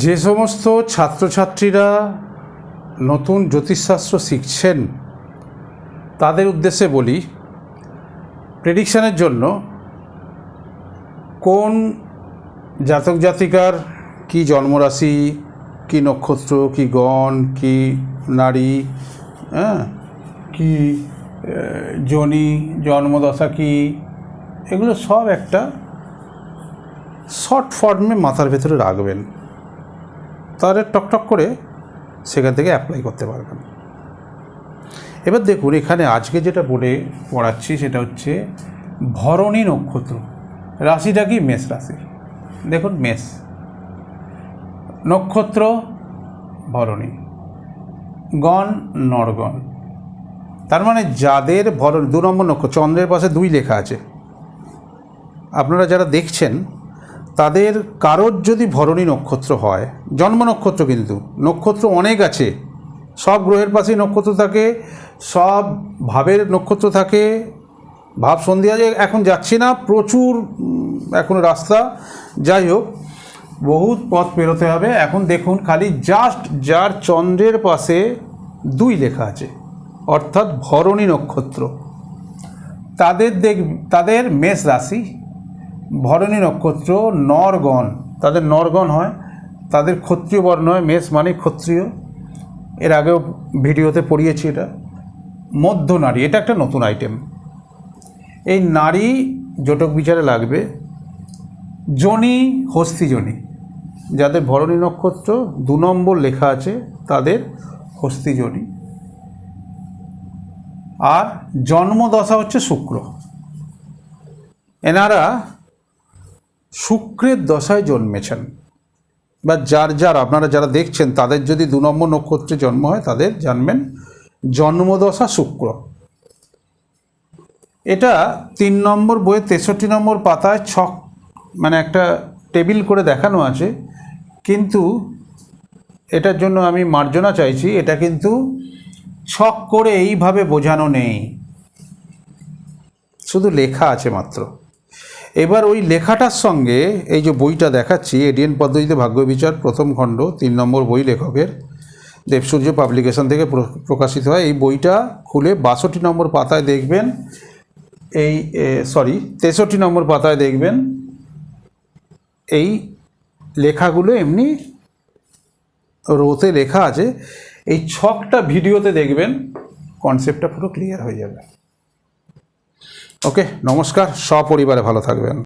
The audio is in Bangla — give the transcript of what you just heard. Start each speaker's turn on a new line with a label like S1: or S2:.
S1: যে সমস্ত ছাত্রছাত্রীরা নতুন জ্যোতিষশাস্ত্র শিখছেন তাদের উদ্দেশ্যে বলি, প্রেডিকশানের জন্য কোন জাতক জাতিকার কি জন্মরাশি, কি নক্ষত্র, কি গণ, কি নারী, কি যোনি, জন্মদশা কি, এগুলো সব একটা শর্ট ফর্মে মাথার ভেতরে রাখবেন, তাহলে টকটক করে সেখান থেকে অ্যাপ্লাই করতে পারবেন। এবার দেখুন, এখানে আজকে যেটা বলে পড়াচ্ছি সেটা হচ্ছে ভরণী নক্ষত্র। রাশিটা কি? মেষ রাশি। দেখুন, মেষ, নক্ষত্র ভরণী, গণ নরগণ। তার মানে যাদের ভরণী 2 নম্বর নক্ষত্র, চন্দ্রের পাশে 2 লেখা আছে, আপনারা যারা দেখছেন তাদের কারোর যদি ভরণী নক্ষত্র হয়, জন্ম নক্ষত্র কিন্তু নক্ষত্র অনেক আছে, সব গ্রহের পাশেই নক্ষত্র থাকে, সব ভাবের নক্ষত্র থাকে, ভাব সন্ধ্যা এখন যাচ্ছি না, প্রচুর এখন রাস্তা, যাই হোক বহুত পথ পেরোতে হবে। এখন দেখুন, খালি জাস্ট যার চন্দ্রের পাশে 2 লেখা আছে অর্থাৎ ভরণী নক্ষত্র, তাদের মেষ রাশি, ভরণী নক্ষত্র, নরগণ, তাদের নরগণ হয়, তাদের ক্ষত্রিয় বর্ণ হয়, মেষ মানে ক্ষত্রিয়, এর আগেও ভিডিওতে পড়িয়েছি এটা। মধ্য নারী, এটা একটা নতুন আইটেম। এই নারী জটক বিচারে লাগবে। যোনি, হস্তি যোনি, যাদের ভরণী নক্ষত্র 2 নম্বর লেখা আছে তাদের হস্তি যোনি। আর জন্মদশা হচ্ছে শুক্র, এনারা শুক্রের দশায় জন্মেছেন, বা যার আপনারা যারা দেখছেন তাদের যদি 2 নম্বর নক্ষত্রে জন্ম হয় তাদের জানবেন জন্মদশা শুক্র। এটা 3 নম্বর বইয়ে 63 নম্বর পাতায় ছক, মানে একটা টেবিল করে দেখানো আছে, কিন্তু এটার জন্য আমি মার্জনা চাইছি, এটা কিন্তু ছক করে এইভাবে বোঝানো নেই, শুধু লেখা আছে মাত্র। এবার ওই লেখাটার সঙ্গে এই যে বইটা দেখাচ্ছি, এডিএন পদ্ধতিতে ভাগ্য বিচার, প্রথম খণ্ড, 3 নম্বর বই, লেখকের দেবসূর্য পাবলিকেশন থেকে প্রকাশিত হয়। এই বইটা খুলে 62 নম্বর পাতায় দেখবেন, 63 নম্বর পাতায় দেখবেন এই লেখাগুলো এমনি রোতে লেখা আছে। এই ছকটা ভিডিওতে দেখবেন, কনসেপ্টটা পুরো ক্লিয়ার হয়ে যাবে। ওকে, নমস্কার, সপরিবারে ভালো থাকবেন।